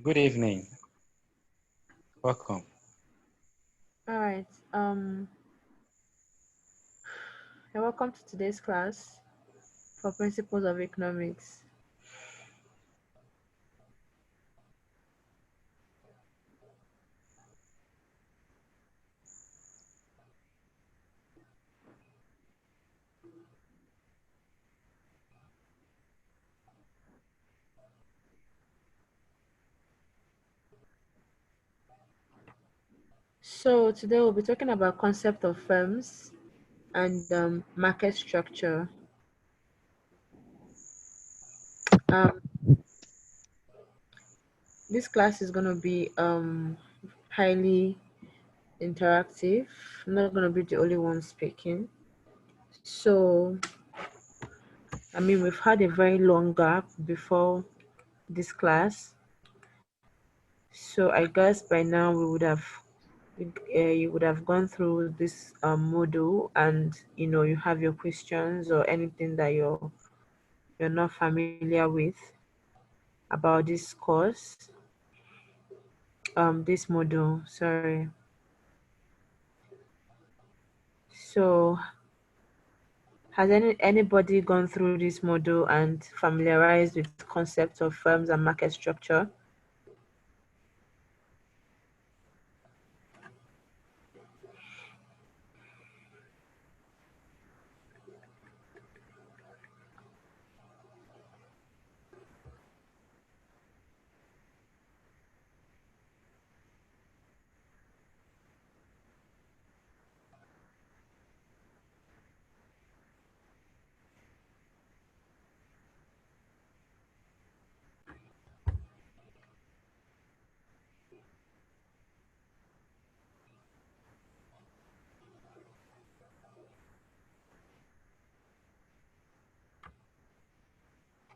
Good evening. Welcome. All right. Welcome to today's class for Principles of Economics. So today we'll be talking about concept of firms and market structure. Um, this class is going to be highly interactive. I'm not going to be the only one speaking. So, we've had a very long gap before this class. So I guess by now you would have gone through this module, and you have your questions or anything that you're not familiar with about this course, this module, sorry. So has anybody gone through this module and familiarized with concepts of firms and market structure?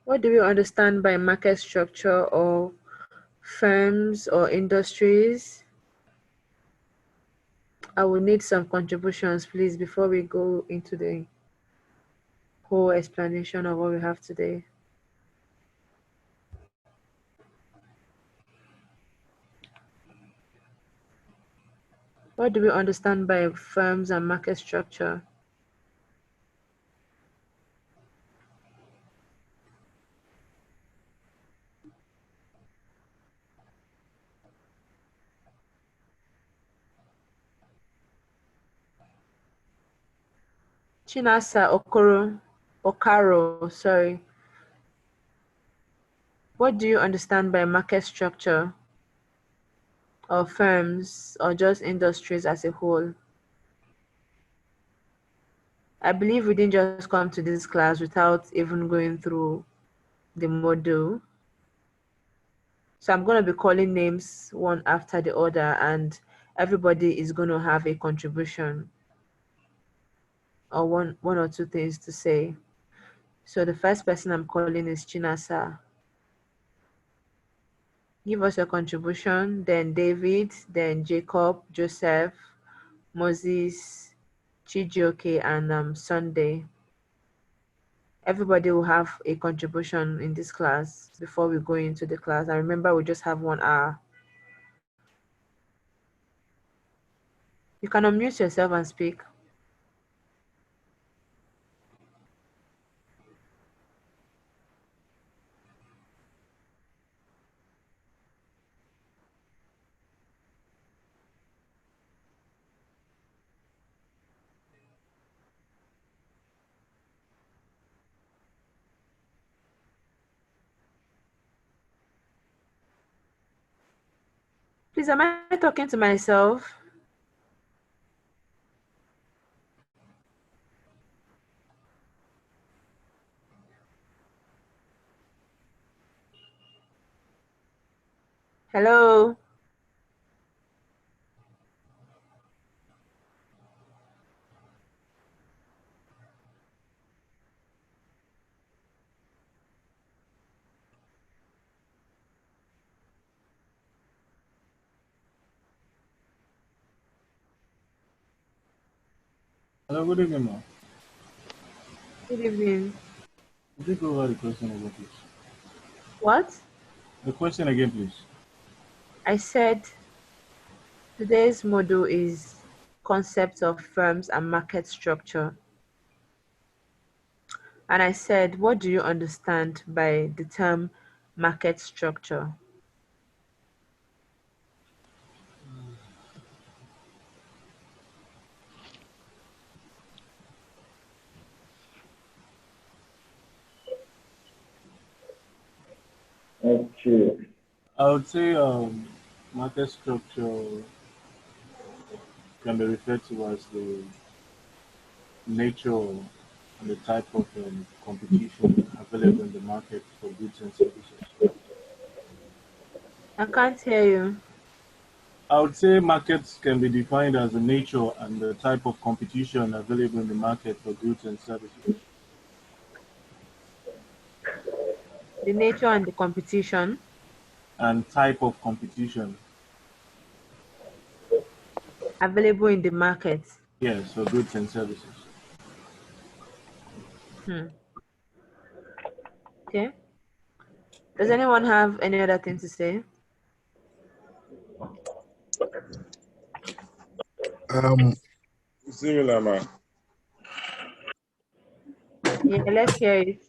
What do we understand by market structure or firms or industries? I will need some contributions, please, before we go into the whole explanation of what we have today. What do we understand by firms and market structure? Chinasa Okaro, sorry. What do you understand by market structure or firms or just industries as a whole? I believe we didn't just come to this class without even going through the module. So I'm going to be calling names one after the other, and everybody is going to have a contribution or one or two things to say. So the first person I'm calling is Chinasa. Give us your contribution, then David, then Jacob, Joseph, Moses, Chijioke, and Sunday. Everybody will have a contribution in this class before we go into the class. And remember, we just have 1 hour. You can unmute yourself and speak. Please, am I talking to myself? Hello? Hello, good evening, ma'am. Good evening. Could you go over the question again, please? What? The question again, please. I said today's model is concept of firms and market structure. And I said, what do you understand by the term market structure? Okay. I would say market structure can be referred to as the nature and the type of competition available in the market for goods and services. I can't hear you. I would say markets can be defined as the nature and the type of competition available in the market for goods and services. The nature and the competition And type of competition, available in the market. yes, for goods and services. Hmm. Okay. Does anyone have any other thing to say? Similar, man. Yeah, let's hear it.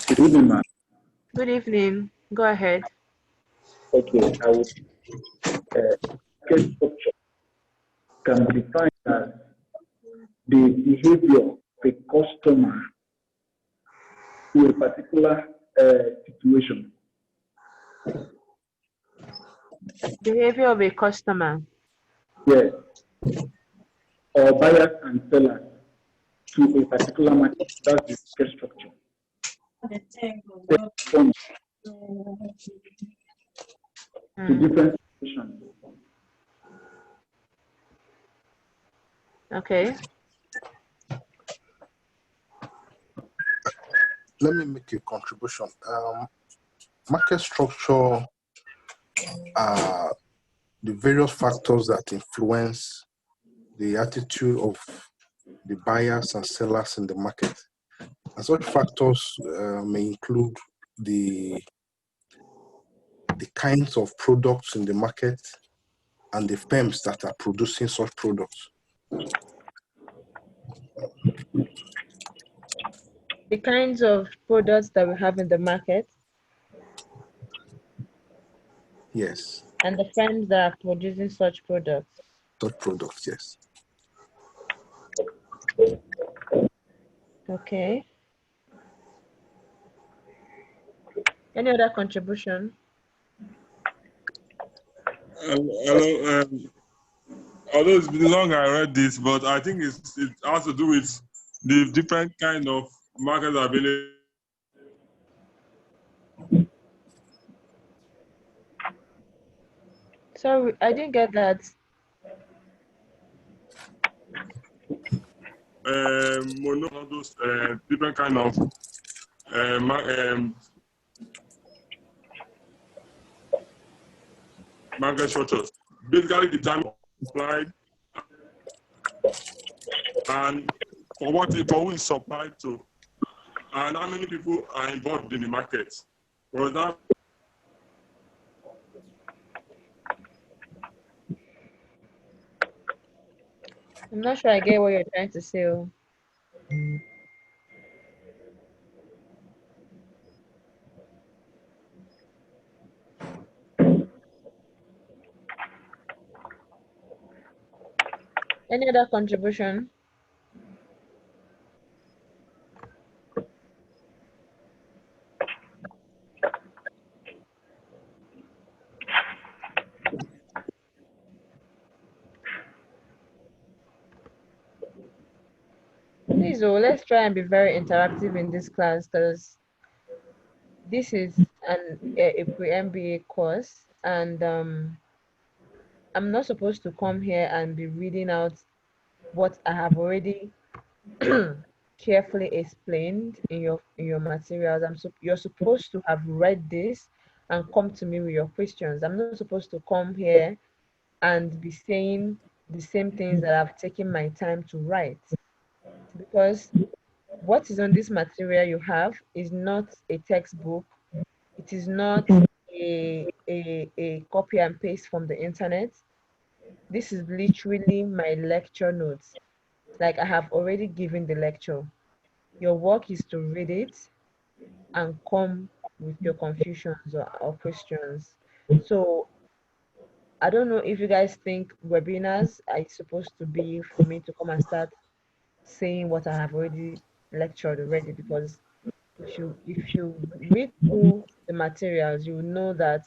Good evening, man. Good evening. Go ahead. Okay, I will market structure can be defined as the behavior of a customer to a particular situation. Behavior of a customer. Yes, or buyers and sellers to a particular market. That's the market structure. Respond to Hmm. different situations. Okay. Let me make a contribution. Market structure are the various factors that influence the attitude of the buyers and sellers in the market. And such factors may include the kinds of products in the market and the firms that are producing such products. The kinds of products that we have in the market Yes, and the firms that are producing such products. such products, yes. Okay. Any other contribution? Hello. Although it's been long I read this, but I think it has to do with the different kind of markets available. Sorry, I didn't get that. All those different kind of market structures. Basically, the time applied and for who is supplied to, and how many people are involved in the market. For example, I'm not sure I get what you're trying to say. Oh. Any other contribution? Please, oh, let's try and be very interactive in this class because this is a pre-MBA course, and I'm not supposed to come here and be reading out what I have already carefully explained in your materials. You're supposed to have read this and come to me with your questions. I'm not supposed to come here and be saying the same things that I've taken my time to write, because what is on this material you have is not a textbook. It is not a copy and paste from the internet. This is literally my lecture notes. Like, I have already given the lecture. Your work is to read it and come with your confusions or questions. So I don't know if you guys think webinars are supposed to be for me to come and start saying what I have already lectured already, because if you read through the materials, you will know that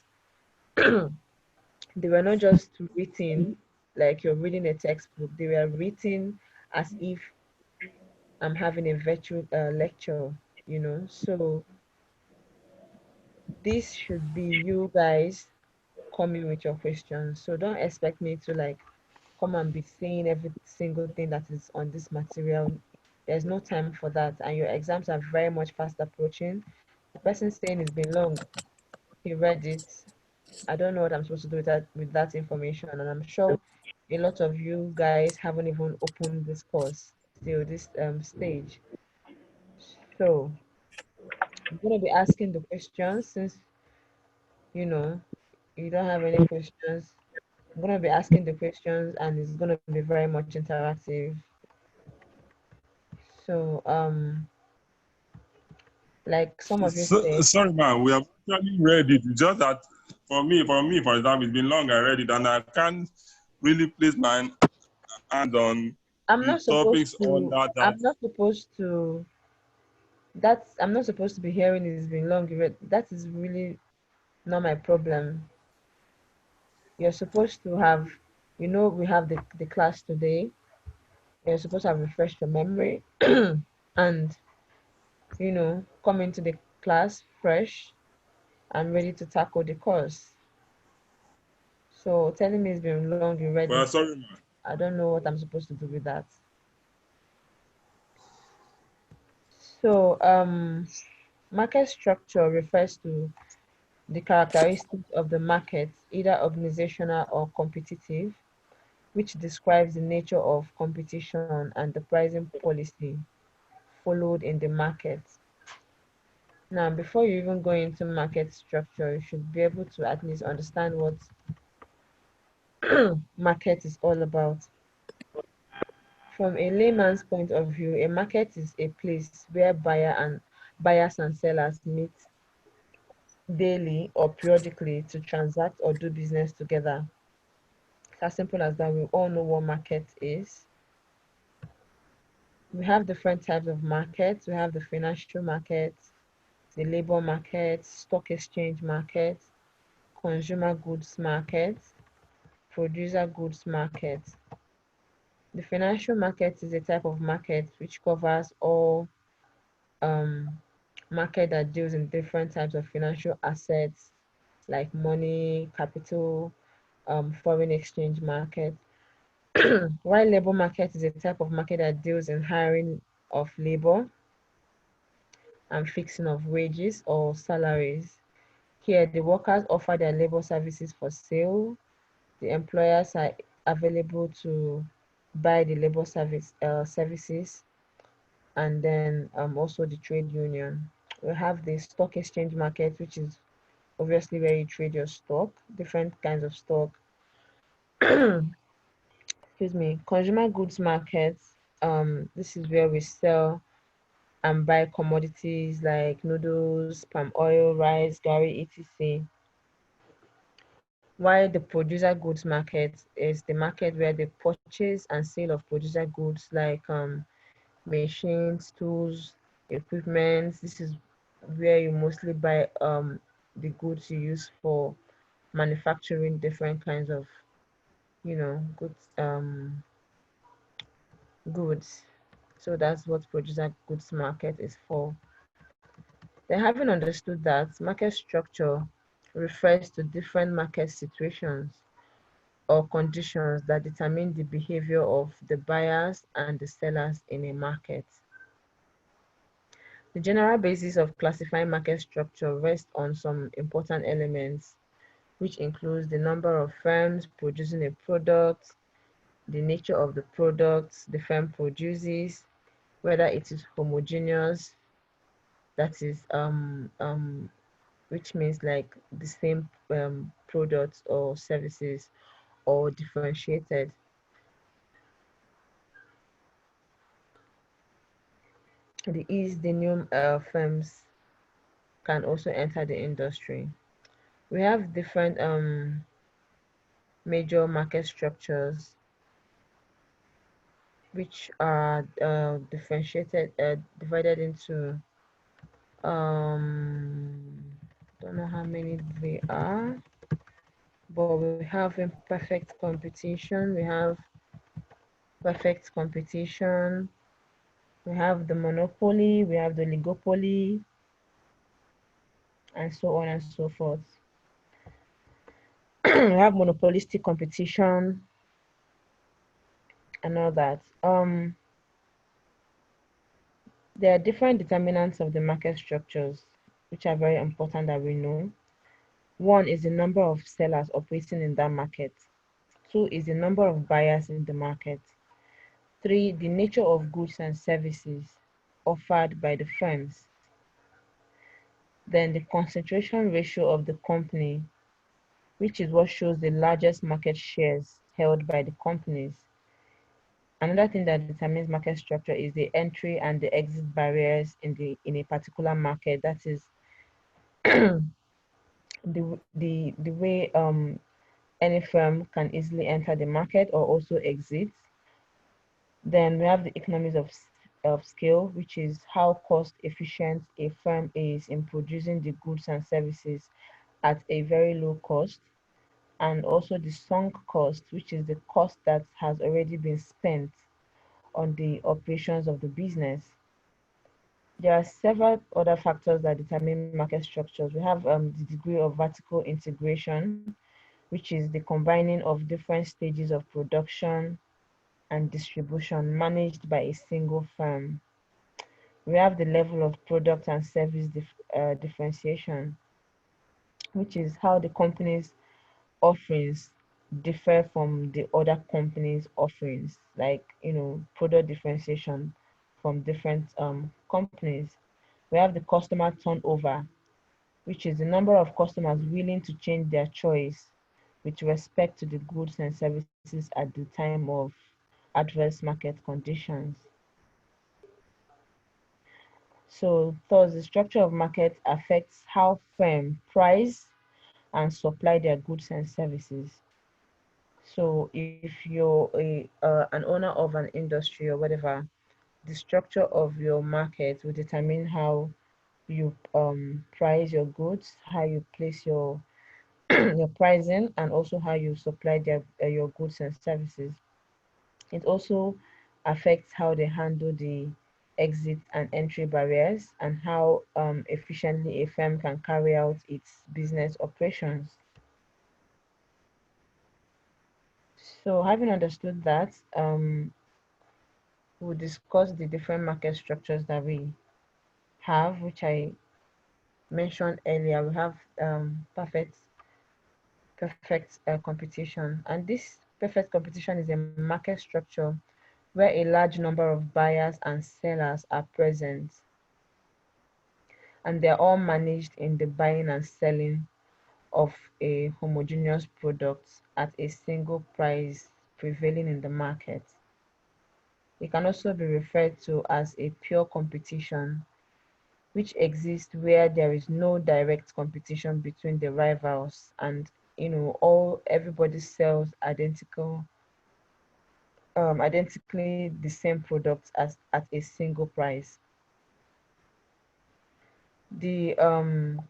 they were not just written like you're reading a textbook. They were written as if I'm having a virtual lecture, So this should be you guys coming with your questions. So don't expect me to like come and be saying every single thing that is on this material. There's no time for that, and your exams are very much fast approaching. The person saying it's been long, he read it. I don't know what I'm supposed to do with that information, and I'm sure a lot of you guys haven't even opened this course till this stage. So I'm gonna be asking the questions since you know you don't have any questions. I'm gonna be asking the questions, and it's gonna be very much interactive. So like some of you said, Sorry, man, we have actually read it. It's just that for example, it's been long I read it, and I can't really place my hand on I'm the not supposed topics to. under that. I'm not supposed to be hearing it's been long. That is really not my problem. You're supposed to have, we have the class today. You're supposed to have refreshed your memory and, come into the class fresh and ready to tackle the course. So telling me it's been long, you read Well, it. sorry, man. I don't know what I'm supposed to do with that. So market structure refers to the characteristics of the market, either organizational or competitive, which describes the nature of competition and the pricing policy followed in the market. Now, before you even go into market structure, you should be able to at least understand what market is all about. From a layman's point of view, a market is a place where buyers and sellers meet daily or periodically to transact or do business together. It's as simple as that. We all know what market is. We have different types of markets. We have the financial market, the labor market, stock exchange market, consumer goods market, producer goods market. The financial market is a type of market which covers all um, market that deals in different types of financial assets like money, capital, foreign exchange market. While labor market is a type of market that deals in hiring of labor and fixing of wages or salaries. Here, the workers offer their labor services for sale. The employers are available to buy the labor services, and then also the trade union. We have the stock exchange market, which is obviously where you trade your stock, different kinds of stock. Excuse me. Consumer goods market. This is where we sell and buy commodities like noodles, palm oil, rice, gari, etc. While the producer goods market is the market where the purchase and sale of producer goods like machines, tools, equipment. This is where you mostly buy the goods you use for manufacturing different kinds of goods. So that's what producer goods market is for. Then, having understood that, market structure refers to different market situations or conditions that determine the behavior of the buyers and the sellers in a market. The general basis of classifying market structure rests on some important elements, which includes the number of firms producing a product, the nature of the products the firm produces, whether it is homogeneous, that is which means like the same products or services, or differentiated. The ease the new firms can also enter the industry. We have different major market structures which are divided into don't know how many they are, but we have imperfect competition, we have perfect competition, we have the monopoly, we have the oligopoly, and so on and so forth. We have monopolistic competition and all that. There are different determinants of the market structures, which are very important that we know. One is the number of sellers operating in that market. Two is the number of buyers in the market. Three, the nature of goods and services offered by the firms. Then the concentration ratio of the company, which is what shows the largest market shares held by the companies. Another thing that determines market structure is the entry and the exit barriers in a particular market. That is the way any firm can easily enter the market or also exit. Then we have the economies of scale, which is how cost efficient a firm is in producing the goods and services at a very low cost. And also the sunk cost, which is the cost that has already been spent on the operations of the business. There are several other factors that determine market structures. We have the degree of vertical integration, which is the combining of different stages of production and distribution managed by a single firm. We have the level of product and service differentiation, which is how the company's offerings differ from the other companies' offerings, like product differentiation from different companies. We have the customer turnover, which is the number of customers willing to change their choice with respect to the goods and services at the time of adverse market conditions. So thus the structure of market affects how firms price and supply their goods and services. So if you're an owner of an industry or whatever, the structure of your market will determine how you price your goods, how you place your your pricing, and also how you supply your goods and services. It also affects how they handle the exit and entry barriers and how efficiently a firm can carry out its business operations. So having understood that, we'll discuss the different market structures that we have, which I mentioned earlier. We have perfect competition, and this perfect competition is a market structure where a large number of buyers and sellers are present, and they're all managed in the buying and selling of a homogeneous product at a single price prevailing in the market. It can also be referred to as a pure competition, which exists where there is no direct competition between the rivals, and everybody sells identically the same products as at a single price. The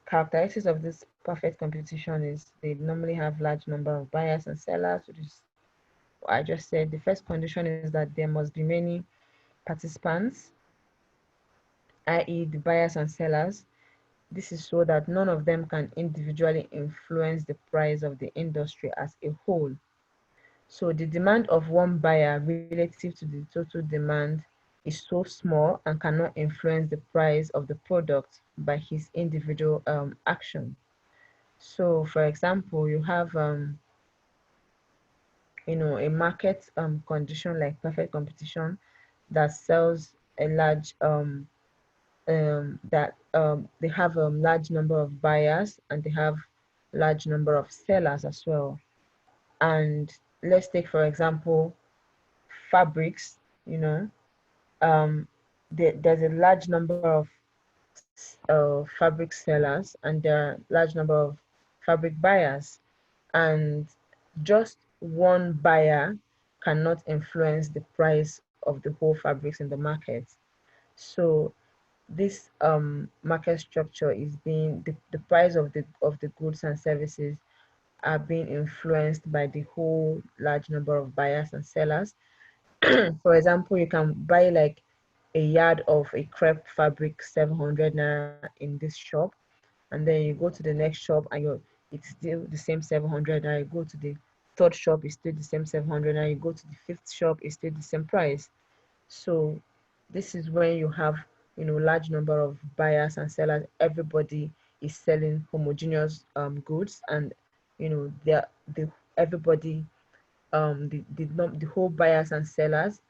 characteristics of this perfect competition is they normally have large number of buyers and sellers, which is what I just said. The first condition is that there must be many participants, i.e. the buyers and sellers. This is so that none of them can individually influence the price of the industry as a whole. So the demand of one buyer relative to the total demand is so small and cannot influence the price of the product by his individual action. So, for example, you have a market condition like perfect competition that sells a large that they have a large number of buyers and they have large number of sellers as well. And let's take for example fabrics. Um, there's a large number of fabric sellers and there are large number of fabric buyers, and just one buyer cannot influence the price of the whole fabrics in the market. So this market structure is being the price of the goods and services are being influenced by the whole large number of buyers and sellers. For example, you can buy like a yard of a crepe fabric 700 naira in this shop, and then you go to the next shop and it's still the same 700 naira. You go to the third shop, it's still the same 700 naira. You go to the fifth shop, it's still the same price. So this is when you have large number of buyers and sellers. Everybody is selling homogeneous goods, and the everybody the whole buyers and sellers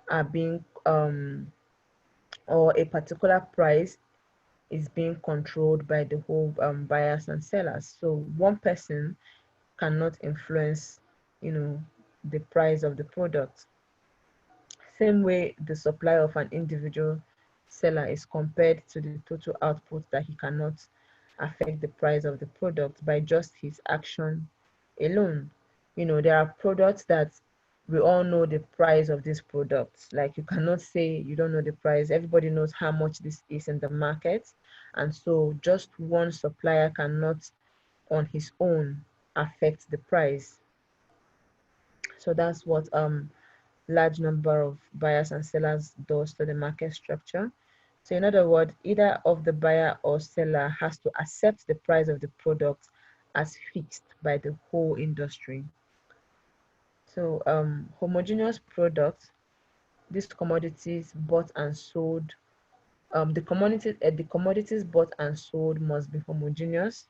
are being or a particular price is being controlled by the whole buyers and sellers. So one person cannot influence you know the price of the product. Same way, the supply of an individual seller is compared to the total output that he cannot affect the price of the product by just his action alone. There are products that we all know the price of these products. Like you cannot say you don't know the price. Everybody knows how much this is in the market. And so just one supplier cannot on his own affect the price. So that's what large number of buyers and sellers does to the market structure. So in other words, either of the buyer or seller has to accept the price of the product as fixed by the whole industry. So homogeneous products, these commodities bought and sold, the commodities bought and sold must be homogeneous,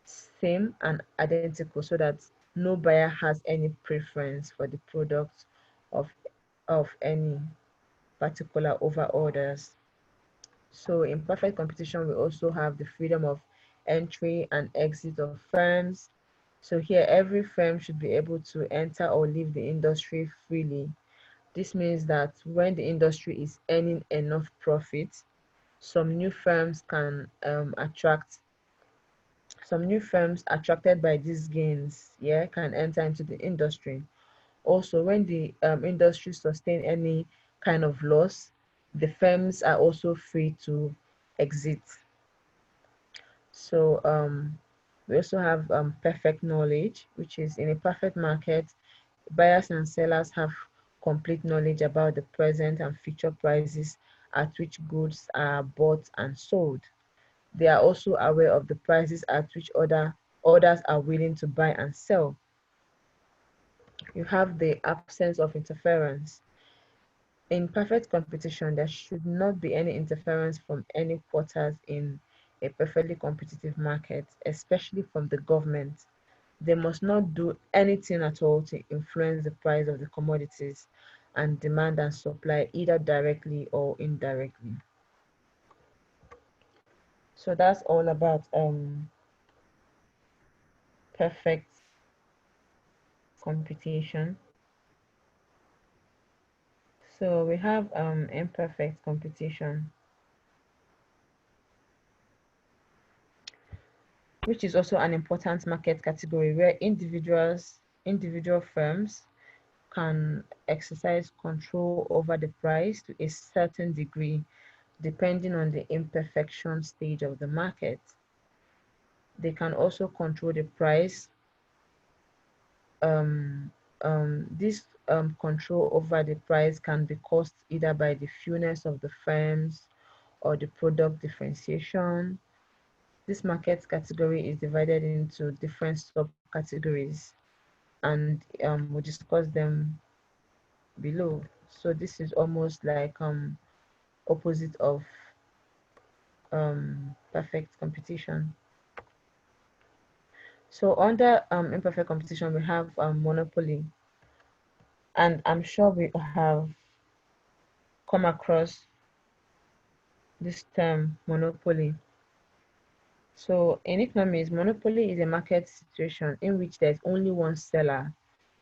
same and identical, so that no buyer has any preference for the product of any particular over orders. So in perfect competition, we also have the freedom of entry and exit of firms. So here, every firm should be able to enter or leave the industry freely. This means that when the industry is earning enough profit, some new firms can attract some new firms attracted by these gains, can enter into the industry. Also, when the industry sustain any kind of loss, the firms are also free to exit. So we also have perfect knowledge, which is in a perfect market, buyers and sellers have complete knowledge about the present and future prices at which goods are bought and sold. They are also aware of the prices at which others are willing to buy and sell. You have the absence of interference. In perfect competition, there should not be any interference from any quarters in a perfectly competitive market, especially from the government. They must not do anything at all to influence the price of the commodities and demand and supply, either directly or indirectly. So that's all about perfect competition. So we have imperfect competition, which is also an important market category where individual firms can exercise control over the price to a certain degree, depending on the imperfection stage of the market. They can also control the price. This control over the price can be caused either by the fewness of the firms or the product differentiation. This market category is divided into different subcategories, and we'll discuss them below. So this is almost like opposite of perfect competition. So under imperfect competition, we have monopoly, and I'm sure we have come across this term monopoly. So in economics, monopoly is a market situation in which there's only one seller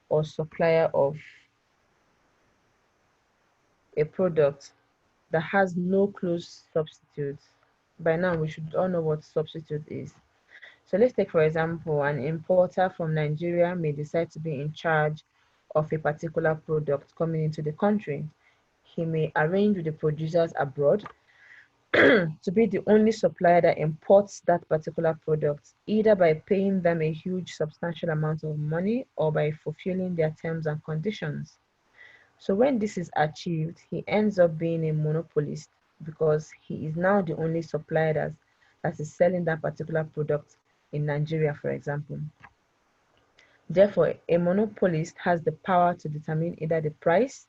or supplier of a product that has no close substitute. By now, we should all know what substitute is. So let's take, for example, an importer from Nigeria may decide to be in charge of a particular product coming into the country. He may arrange with the producers abroad to be the only supplier that imports that particular product, either by paying them a huge substantial amount of money or by fulfilling their terms and conditions. So when this is achieved, he ends up being a monopolist because he is now the only supplier that is selling that particular product in Nigeria, for example. Therefore, a monopolist has the power to determine either the price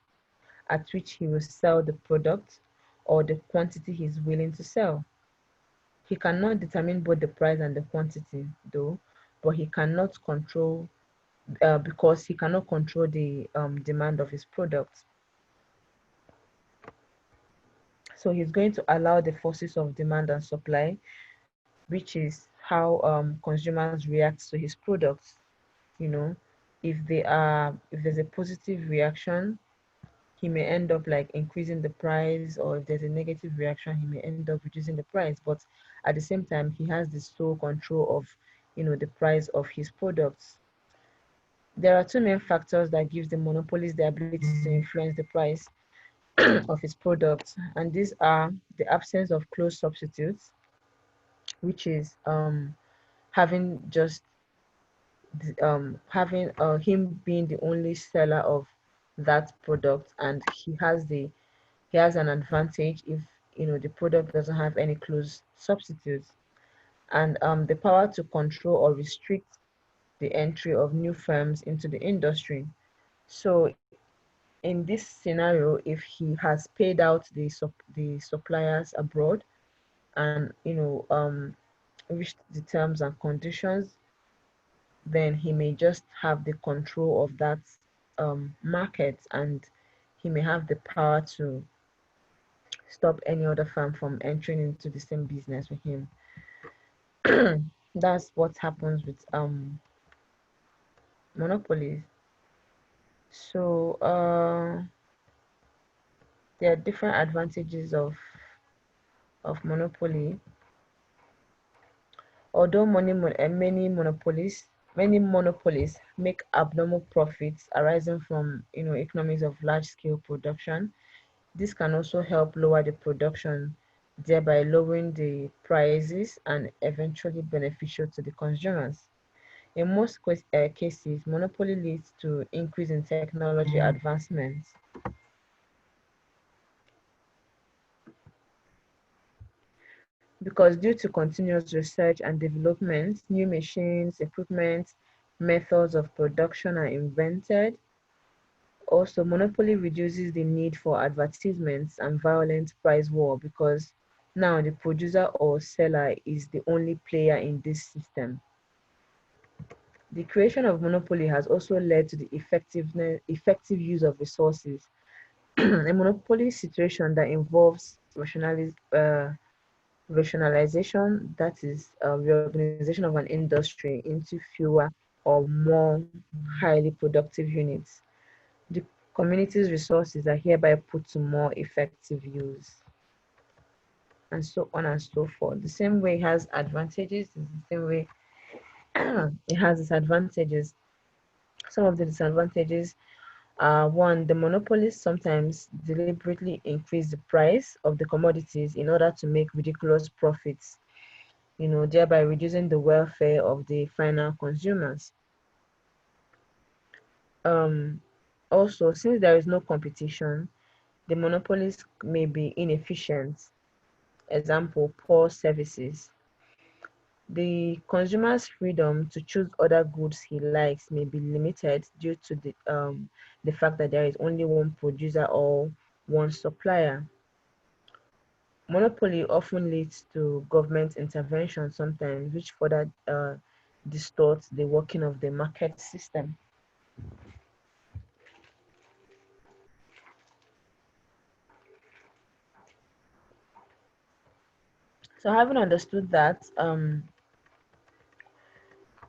at which he will sell the product or the quantity he is willing to sell. He cannot determine both the price and the quantity, though, but he cannot control because he cannot control the demand of his product. So he's going to allow the forces of demand and supply, which is how consumers react to his products. You know, if there's a positive reaction, he may end up like increasing the price, or if there's a negative reaction, he may end up reducing the price. But at the same time, he has the sole control of, the price of his products. There are two main factors that gives the monopolist the ability to influence the price of his products, and these are the absence of close substitutes, which is having just having him being the only seller of that product, and he has an advantage if the product doesn't have any close substitutes, and the power to control or restrict the entry of new firms into the industry. So in this scenario, if he has paid out the suppliers abroad and reached the terms and conditions, then he may just have the control of that market, and he may have the power to stop any other firm from entering into the same business with him. That's what happens with monopolies. So there are different advantages of monopoly. Although many monopolies make abnormal profits arising from economies of large scale production, this can also help lower the production, thereby lowering the prices and eventually beneficial to the consumers. In most cases, monopoly leads to increase in technology advancements. Because due to continuous research and development, new machines, equipment, methods of production are invented. Also, monopoly reduces the need for advertisements and violent price war because now the producer or seller is the only player in this system. The creation of monopoly has also led to the effective use of resources. A monopoly situation that involves rationalization, that is reorganization of an industry into fewer or more highly productive units. The community's resources are hereby put to more effective use, and so on and so forth. The same way it has advantages is the same way it has disadvantages. Some of the disadvantages are: one, the monopolists sometimes deliberately increase the price of the commodities in order to make ridiculous profits, thereby reducing the welfare of the final consumers. Um, Also, since there is no competition, the monopolies may be inefficient. Example, poor services. The consumer's freedom to choose other goods he likes may be limited due to the fact that there is only one producer or one supplier. Monopoly often leads to government intervention sometimes, which further distorts the working of the market system. So, having understood that,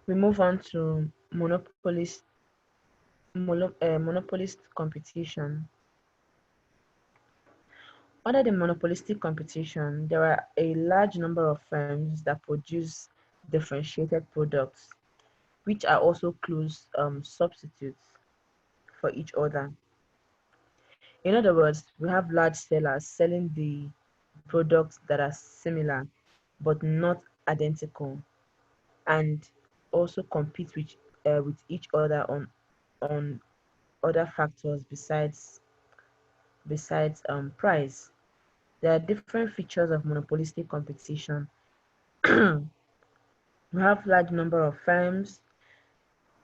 we move on to monopolist competition. Under the monopolistic competition, there are a large number of firms that produce differentiated products, which are also close substitutes for each other. In other words, we have large sellers selling the products that are similar but not identical, and also compete with each other on other factors besides price. There are different features of monopolistic competition. We have large number of firms,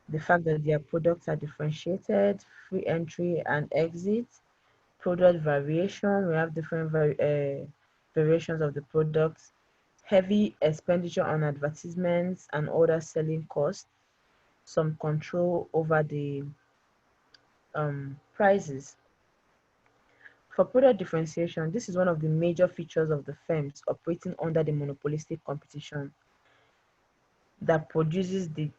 the fact that their products are differentiated, free entry and exit, product variation. We have different variations of the products, heavy expenditure on advertisements and other selling costs, some control over the prices. For product differentiation, this is one of the major features of the firms operating under the monopolistic competition that produces the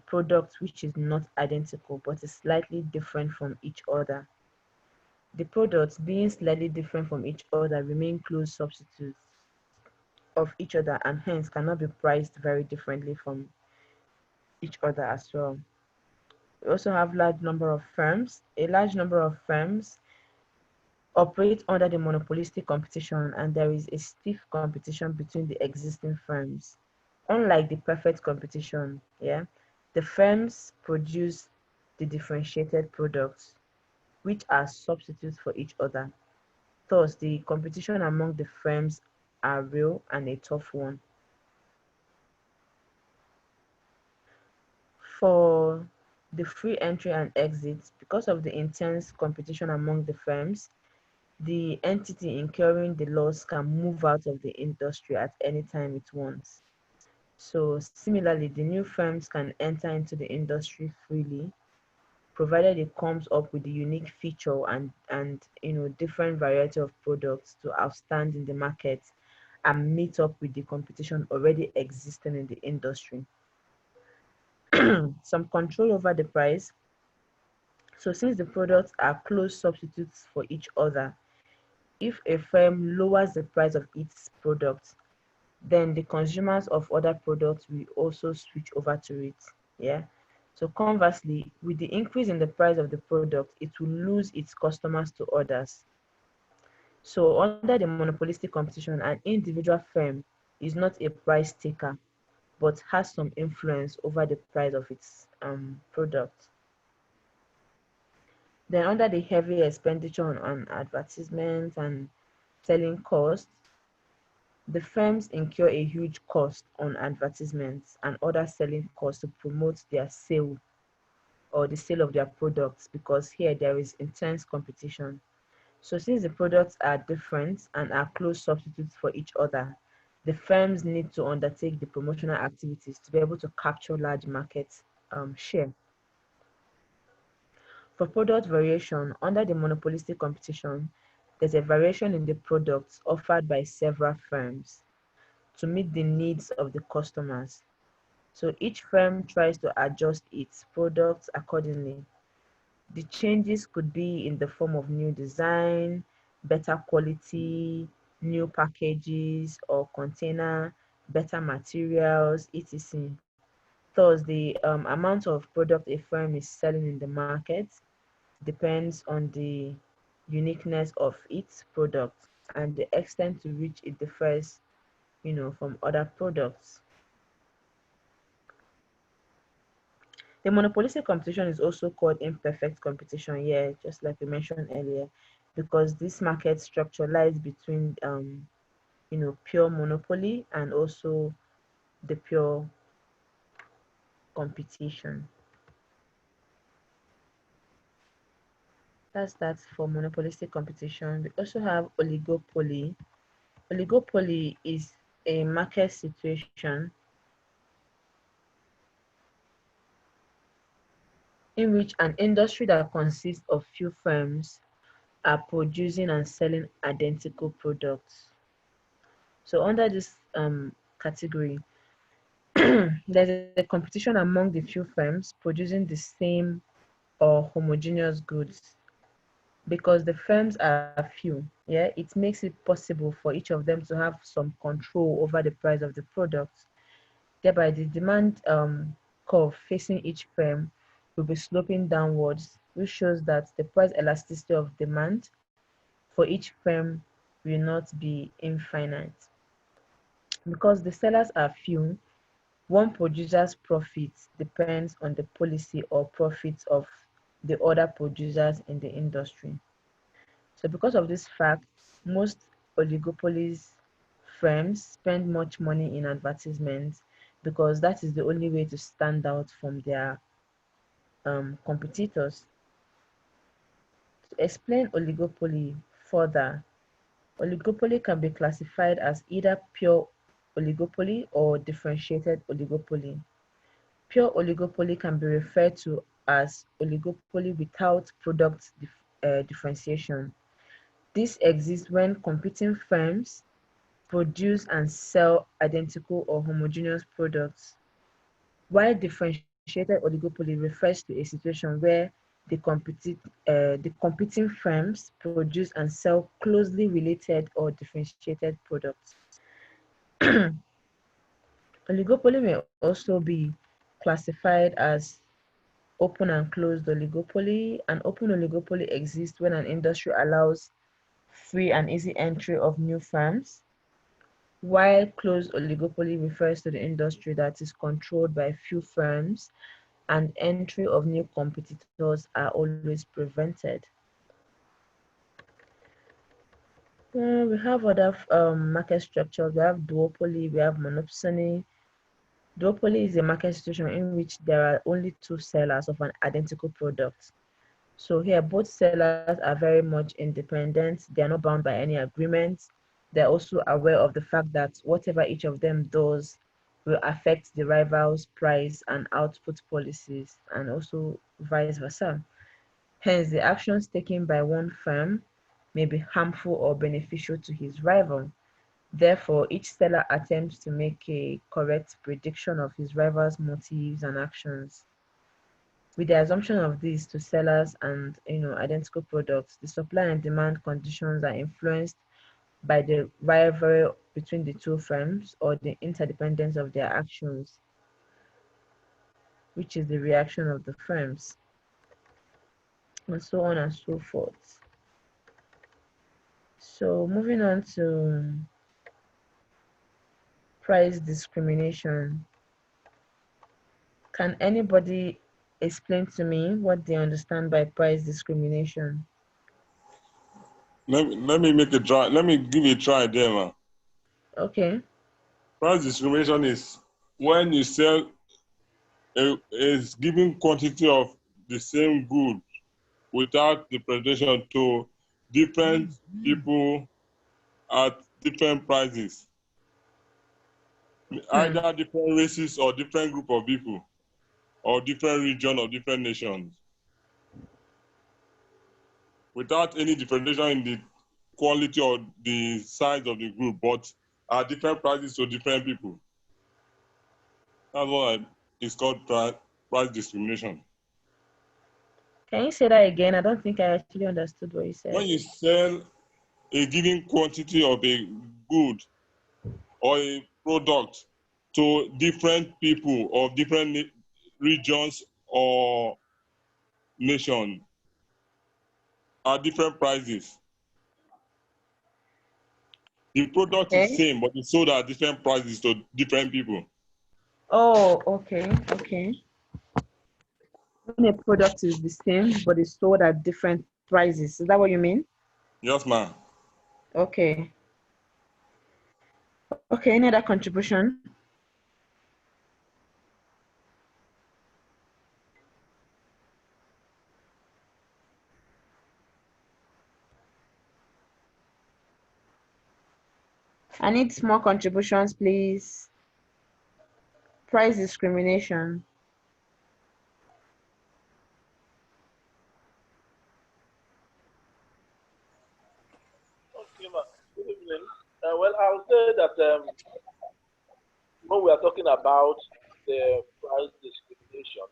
product which is not identical but is slightly different from each other. The products being slightly different from each other remain close substitutes of each other and hence cannot be priced very differently from each other as well. We also have large number of firms. A large number of firms operate under the monopolistic competition and there is a stiff competition between the existing firms. Unlike the perfect competition, yeah, the firms produce the differentiated products, which are substitutes for each other. Thus, the competition among the firms are real and a tough one. For the free entry and exit, because of the intense competition among the firms, the entity incurring the loss can move out of the industry at any time it wants. So similarly, the new firms can enter into the industry freely, provided it comes up with a unique feature and different variety of products to outstand in the market and meet up with the competition already existing in the industry. Some control over the price. So since the products are close substitutes for each other, if a firm lowers the price of its product, then the consumers of other products will also switch over to it. Yeah. So conversely, with the increase in the price of the product, it will lose its customers to others. So under the monopolistic competition, an individual firm is not a price taker, but has some influence over the price of its product. Then under the heavy expenditure on advertisements and selling costs, the firms incur a huge cost on advertisements and other selling costs to promote their sale or the sale of their products because here there is intense competition. So since the products are different and are close substitutes for each other, the firms need to undertake the promotional activities to be able to capture large market share. For product variation, under the monopolistic competition, there's a variation in the products offered by several firms to meet the needs of the customers. So each firm tries to adjust its products accordingly. The changes could be in the form of new design, better quality, new packages or container, better materials, etc. Thus, the amount of product a firm is selling in the market depends on the uniqueness of its product and the extent to which it differs, from other products. The monopolistic competition is also called imperfect competition, yeah, just like we mentioned earlier, because this market structure lies between pure monopoly and also the pure competition. That's for monopolistic competition. We also have oligopoly. Oligopoly is a market situation in which an industry that consists of few firms are producing and selling identical products. So under this category, there's a competition among the few firms producing the same or homogeneous goods. Because the firms are few, yeah, it makes it possible for each of them to have some control over the price of the product. Thereby, the demand curve facing each firm will be sloping downwards, which shows that the price elasticity of demand for each firm will not be infinite. Because the sellers are few, one producer's profits depends on the policy or profits of the other producers in the industry. So because of this fact, most oligopolies firms spend much money in advertisements because that is the only way to stand out from their competitors. To explain oligopoly further, oligopoly can be classified as either pure oligopoly or differentiated oligopoly. Pure oligopoly can be referred to as oligopoly without product differentiation. This exists when competing firms produce and sell identical or homogeneous products, while differentiated oligopoly refers to a situation where the competing firms produce and sell closely related or differentiated products. Oligopoly may also be classified as open and closed oligopoly. An open oligopoly exists when an industry allows free and easy entry of new firms, while closed oligopoly refers to the industry that is controlled by few firms and entry of new competitors are always prevented. We have other market structures. We have duopoly, we have monopsony. Duopoly is a market situation in which there are only two sellers of an identical product. So here, both sellers are very much independent. They are not bound by any agreements. They're also aware of the fact that whatever each of them does will affect the rival's price and output policies, and also vice versa. Hence, the actions taken by one firm may be harmful or beneficial to his rival. Therefore, each seller attempts to make a correct prediction of his rival's motives and actions. With the assumption of this to sellers and identical products, the supply and demand conditions are influenced by the rivalry between the two firms or the interdependence of their actions, which is the reaction of the firms, and so on and so forth. So moving on to price discrimination. Can anybody explain to me what they understand by price discrimination? Let me make a try. Let me give you a try there, man. Okay. Price discrimination is when you sell a given quantity of the same good without the presentation to different people at different prices, either different races or different group of people, or different region or different nations, without any differentiation in the quality or the size of the group, but at different prices to different people. That's what it's called price discrimination. Can you say that again? I don't think I actually understood what you said. When you sell a given quantity of a good or a product to different people of different regions or nations at different prices, the product is same, but it's sold at different prices to different people. Oh, okay, okay. When a product is the same, but it's sold at different prices. Is that what you mean? Yes, ma'am. Okay. Okay, any other contribution? I need small contributions, please. Price discrimination. Okay, ma. Good evening. Well, I'll say that when we are talking about the price discrimination,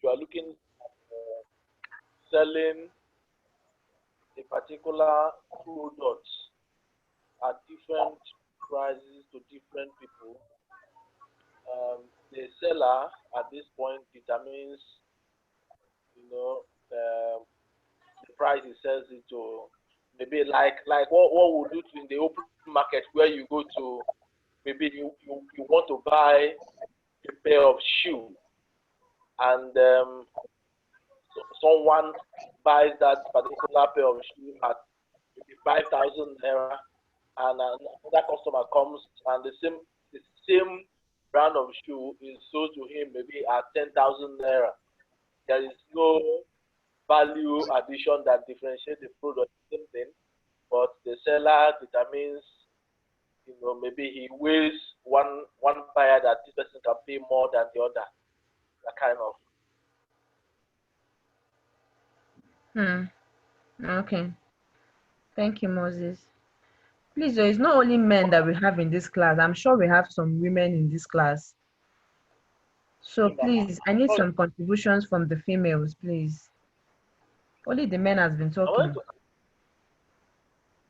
you are looking at selling a particular product at different prices to different people. The seller at this point determines, you know, the price he sells it to. Maybe like what we do in the open market where you go to, maybe you want to buy a pair of shoe, and someone buys that particular pair of shoe at maybe 5,000 naira, and another customer comes and the same brand of shoe is sold to him maybe at 10,000 naira. There is no value addition that differentiates the product, same thing, but the seller determines, maybe he weighs one buyer that this person can pay more than the other. That kind of. Okay. Thank you, Moses. Please, though, it's not only men that we have in this class. I'm sure we have some women in this class. So please, I need some contributions from the females, please. Only the men has been talking.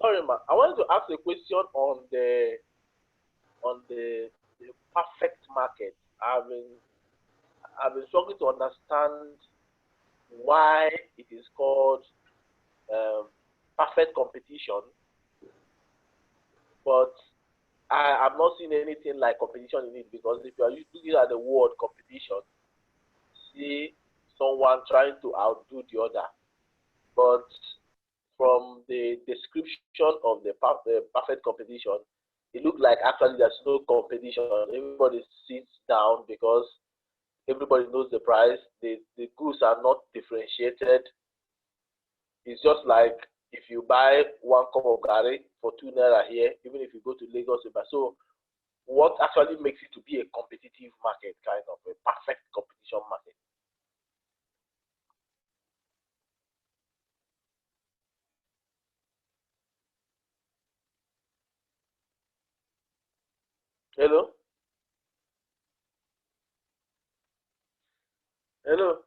Sorry, ma. I wanted to ask a question on the perfect market. I've been struggling to understand why it is called perfect competition, but I'm not seeing anything like competition in it, because if you are looking at the word competition, see someone trying to outdo the other. But from the description of the perfect competition, it looked like actually there's no competition. Everybody sits down because everybody knows the price. The goods are not differentiated. It's just like if you buy one cup of gari for 2 naira here, even if you go to Lagos, you buy. So what actually makes it to be a competitive market, kind of a perfect competition market? Hello? Hello?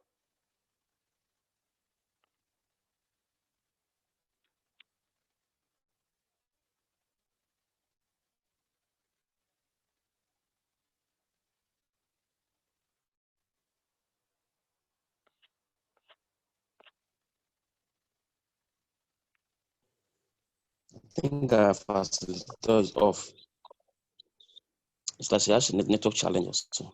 I think our facilitator is off. It's like she has network challenges too.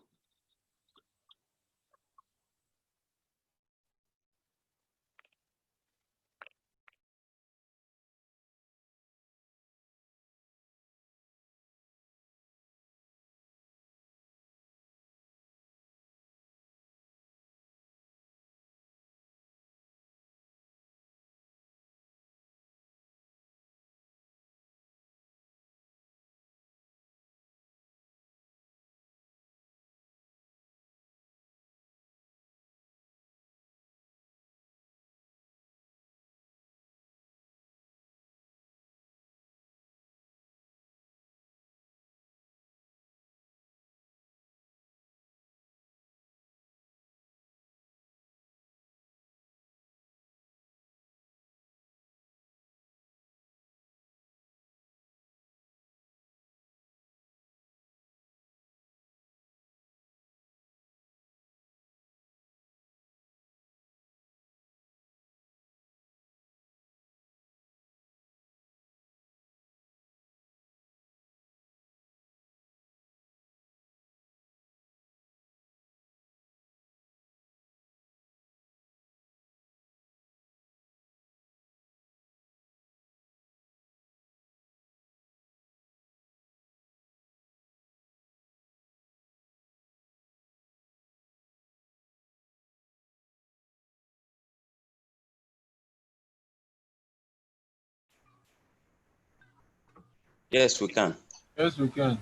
Yes, we can. Yes, we can.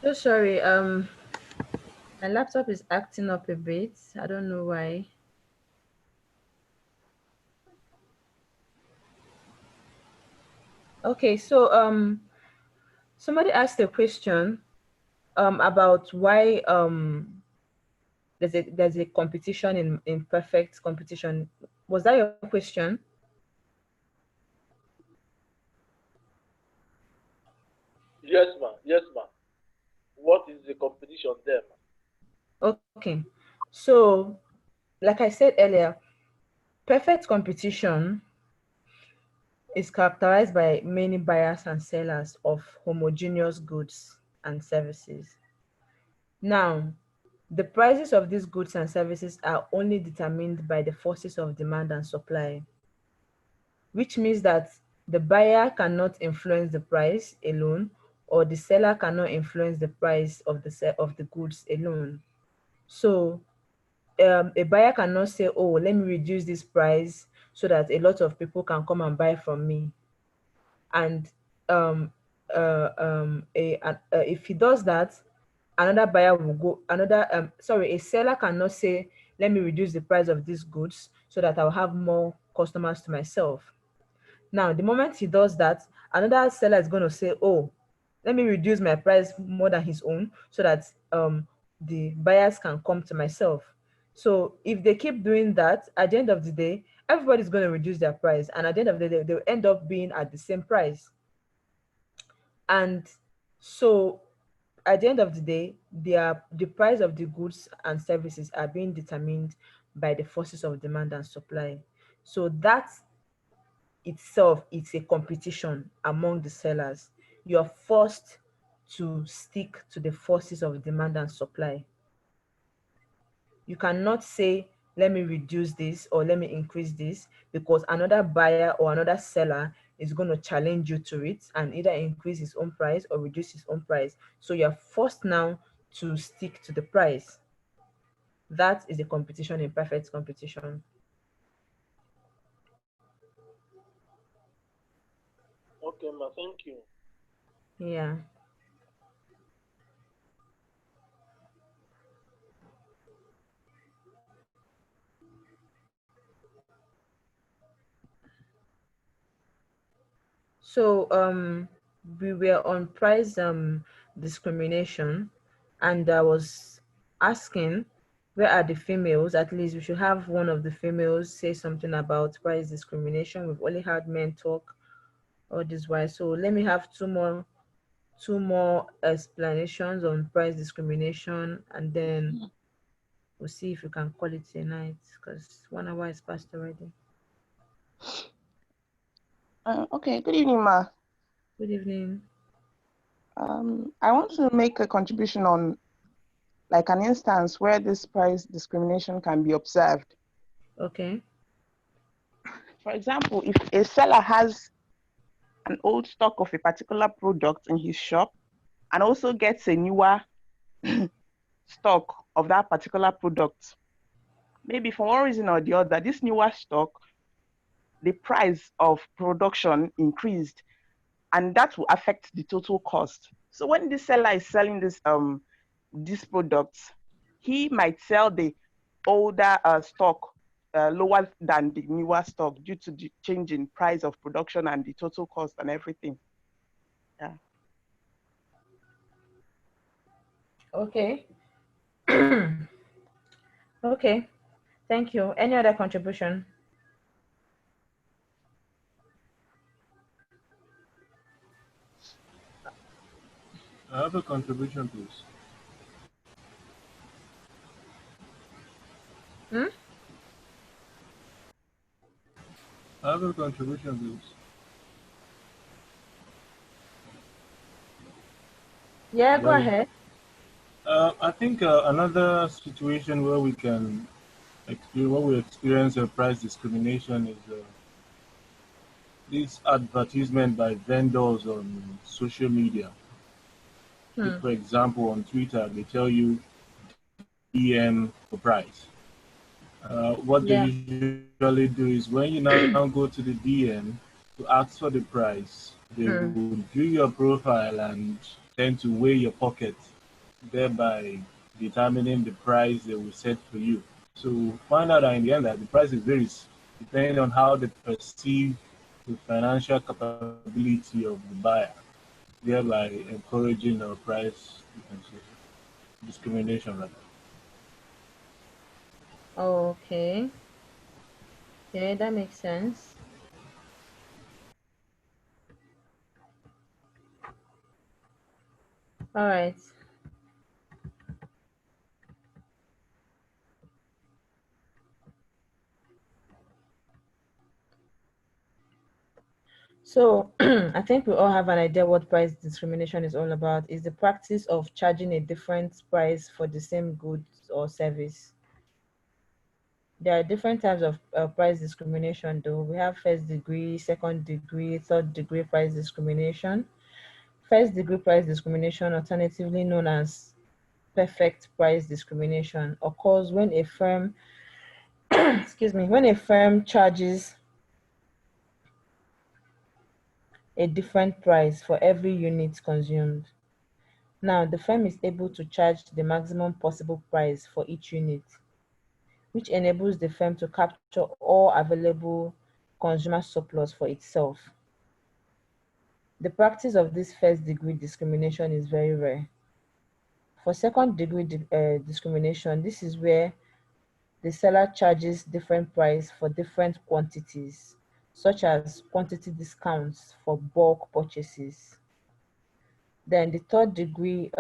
So sorry, my laptop is acting up a bit. I don't know why. Okay, so somebody asked a question about why there's a competition in perfect competition. Was that your question? Yes, ma'am. Yes, ma'am. What is the competition there, ma'am? Okay. So, like I said earlier, perfect competition is characterized by many buyers and sellers of homogeneous goods and services. Now, the prices of these goods and services are only determined by the forces of demand and supply, which means that the buyer cannot influence the price alone, or the seller cannot influence the price of the goods alone. So a buyer cannot say, oh, let me reduce this price so that a lot of people can come and buy from me. And if he does that, another buyer will go, a seller cannot say, let me reduce the price of these goods so that I'll have more customers to myself. Now, the moment he does that, another seller is going to say, oh, let me reduce my price more than his own so that the buyers can come to myself. So if they keep doing that, at the end of the day, everybody's going to reduce their price. And at the end of the day, they'll end up being at the same price. And so at the end of the day, the price of the goods and services are being determined by the forces of demand and supply. So that itself, it's a competition among the sellers. You're forced to stick to the forces of demand and supply. You cannot say, let me reduce this or let me increase this, because another buyer or another seller is going to challenge you to it and either increase his own price or reduce his own price. So you're forced now to stick to the price. That is a competition in perfect competition. Okay, ma'am. Thank you. Yeah. So we were on price discrimination, and I was asking, where are the females? At least we should have one of the females say something about price discrimination. We've only had men talk all this while. So let me have two more explanations on price discrimination, and then we'll see if we can call it a night, because 1 hour is past already. Okay, good evening, Ma. Good evening. I want to make a contribution on like an instance where this price discrimination can be observed. Okay. For example, if a seller has an old stock of a particular product in his shop and also gets a newer stock of that particular product, maybe for one reason or the other, this newer stock, the price of production increased, and that will affect the total cost. So when the seller is selling these products, he might sell the older stock lower than the newer stock due to the change in price of production and the total cost and everything. Yeah. Okay. Okay. Thank you. Any other contribution? I have a contribution, please. Hmm? I have a contribution, please. Yeah, go Hello. ahead. I think another situation where we can where we experience price discrimination is this advertisement by vendors on social media. If, for example, on Twitter, they tell you DM for price. What they Yeah. usually do is when you now go to the DM to ask for the price, They will view your profile and tend to weigh your pocket, thereby determining the price they will set for you. So find out that in the end that the price varies depending on how they perceive the financial capability of the buyer, thereby encouraging the price discrimination. Rather. Okay. Okay, that makes sense. All right. So I think we all have an idea what price discrimination is all about. It's the practice of charging a different price for the same goods or service. There are different types of price discrimination though. We have first degree, second degree, third degree price discrimination. First degree price discrimination, alternatively known as perfect price discrimination, occurs when a firm excuse me, when a firm charges a different price for every unit consumed. Now, the firm is able to charge the maximum possible price for each unit, which enables the firm to capture all available consumer surplus for itself. The practice of this first degree discrimination is very rare. For second degree discrimination, this is where the seller charges different price for different quantities, such as quantity discounts for bulk purchases. Then the third degree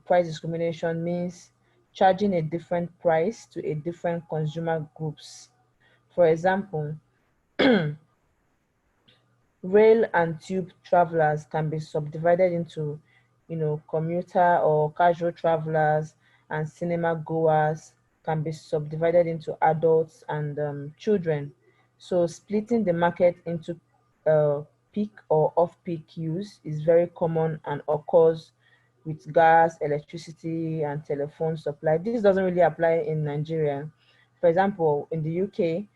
price discrimination means charging a different price to a different consumer groups. For example, rail and tube travelers can be subdivided into, commuter or casual travelers, and cinema goers can be subdivided into adults and children. So splitting the market into peak or off-peak use is very common and occurs with gas, electricity, and telephone supply. This doesn't really apply in Nigeria. For example, in the UK,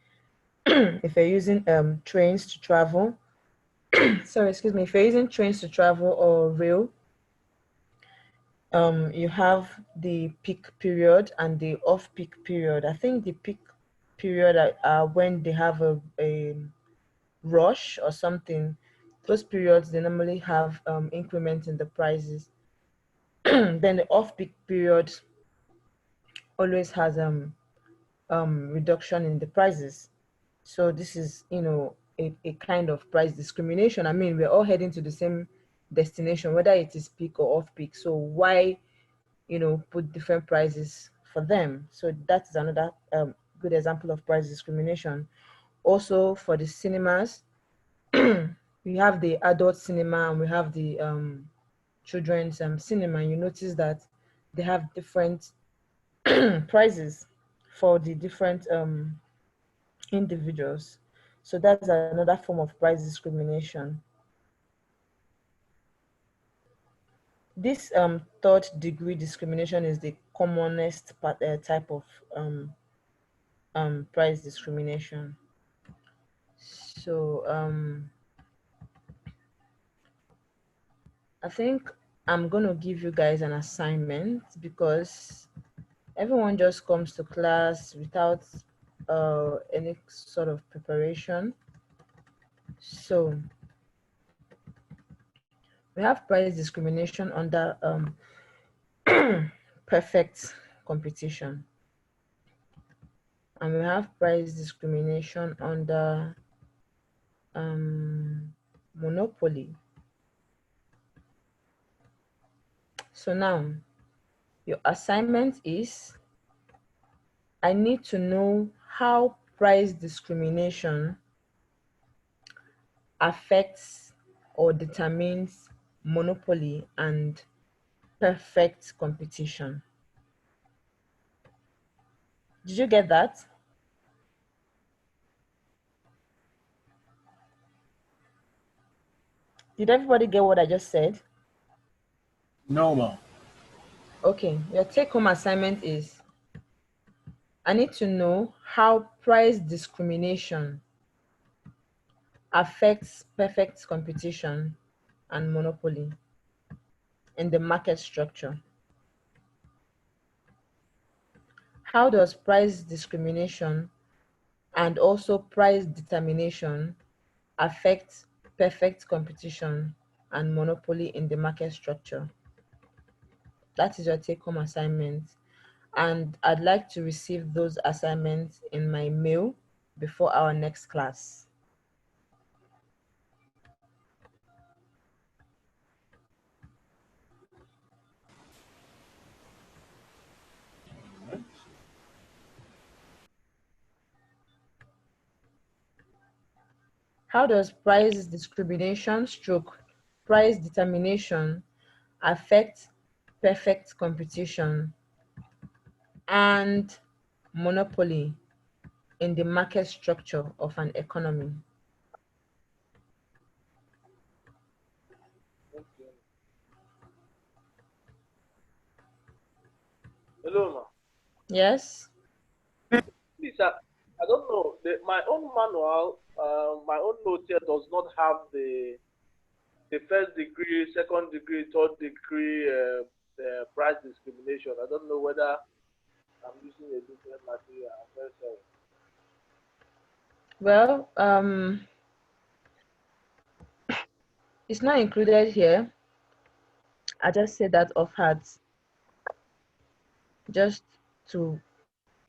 if you're using trains to travel, sorry, excuse me, if you're using trains to travel or rail, you have the peak period and the off-peak period. I think the peak period are when they have a rush or something. Those periods, they normally have increments in the prices. Then the off-peak period always has reduction in the prices. So this is, a kind of price discrimination. I mean, we're all heading to the same destination, whether it is peak or off peak. So why, put different prices for them? So that is another good example of price discrimination. Also for the cinemas, we have the adult cinema and we have the children's cinema. You notice that they have different prices for the different individuals. So that's another form of price discrimination. This third degree discrimination is the commonest type of price discrimination. So I think I'm going to give you guys an assignment because everyone just comes to class without any sort of preparation. So we have price discrimination under perfect competition, and we have price discrimination under monopoly. So now your assignment is, I need to know how price discrimination affects or determines monopoly and perfect competition. Did you get that? Did everybody get what I just said? No, ma'am. Okay, your take-home assignment is, I need to know how price discrimination affects perfect competition and monopoly in the market structure. How does price discrimination and also price determination affect perfect competition and monopoly in the market structure? That is your take-home assignment. And I'd like to receive those assignments in my mail before our next class. How does price discrimination stroke price determination affect perfect competition and monopoly in the market structure of an economy? Okay. Hello, ma. Yes? Please, I don't know. My own manual, my own note here does not have the first degree, second degree, third degree price discrimination. I don't know whether I'm using a different material. I'm very sorry. Well, it's not included here. I just said that off heart, just to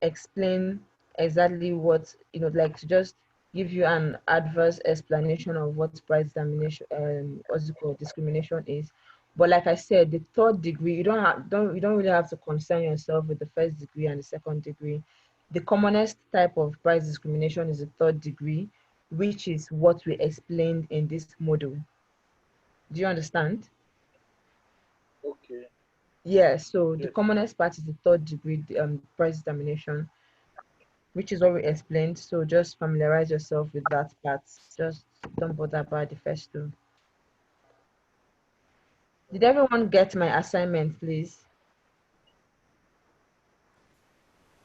explain exactly what, like to just give you an adverse explanation of what price discrimination, what's it called, discrimination is. But like I said, the third degree, you don't really have to concern yourself with the first degree and the second degree. The commonest type of price discrimination is the third degree, which is what we explained in this module. Do you understand? Okay. Yeah, so the Yes. commonest part is the third degree price determination, which is what we explained. So just familiarize yourself with that part. Just don't bother about the first two. Did everyone get my assignment, please?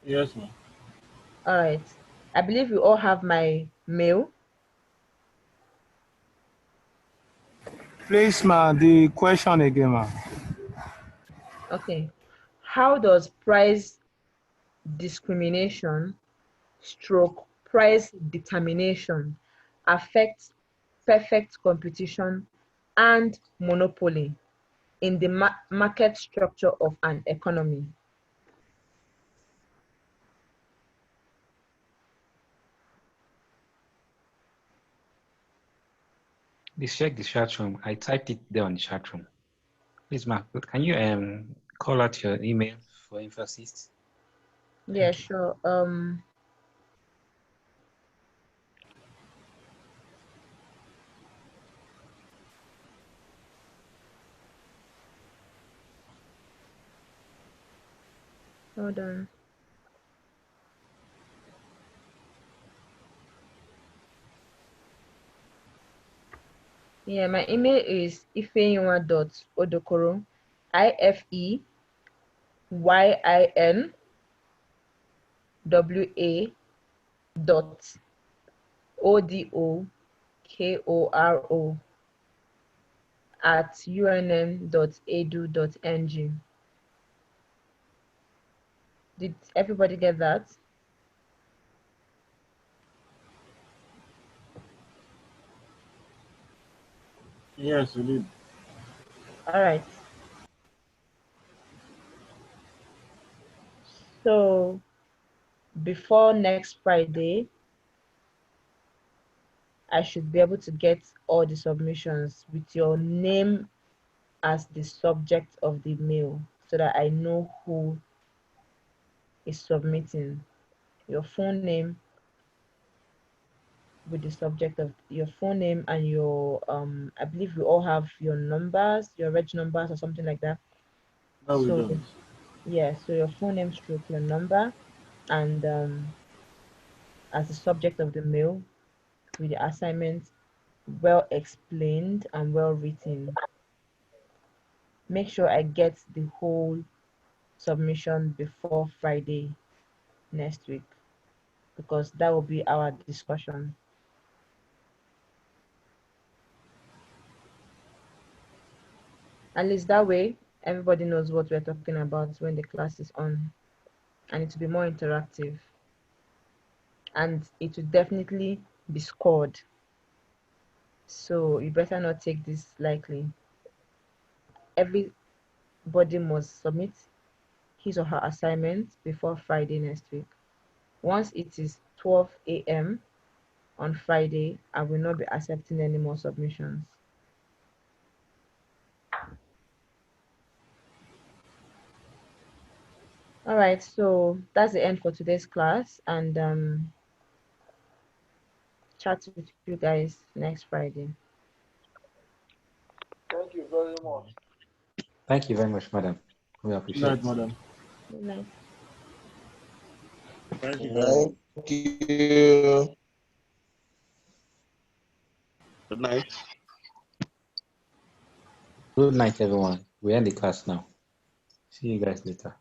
Yes, ma'am. All right. I believe you all have my mail. Please, ma, the question again, ma. Okay. How does price discrimination stroke price determination affect perfect competition and monopoly in the market structure of an economy? Please check the chat room. I typed it there on the chat room. Please, Mark, can you call out your email for emphasis? Yeah, sure. Hold on. Yeah, my email is ifeyinwa.odokoro, IFEYINWA dot ODOKORO at unn.edu.ng. Did everybody get that? Yes, we did. All right. So before next Friday, I should be able to get all the submissions with your name as the subject of the mail so that I know who is submitting. Your phone name with the subject of your phone name and your I believe we all have your numbers, your reg numbers or something like that. No, we So don't. yeah, so your phone name stroke your number and as the subject of the mail with the assignment well explained and well written. Make sure I get the whole submission before Friday next week because that will be our discussion. At least that way, everybody knows what we're talking about when the class is on, and it will be more interactive. And it will definitely be scored. So you better not take this lightly. Everybody must submit his or her assignment before Friday next week. Once it is 12 a.m. on Friday, I will not be accepting any more submissions. All right, so that's the end for today's class, and chat with you guys next Friday. Thank you very much. Thank you very much, madam. We Good appreciate night, it. madam. Good night. Thank you very much. Thank you. Good night. Good night, everyone. We end the class now. See you guys later.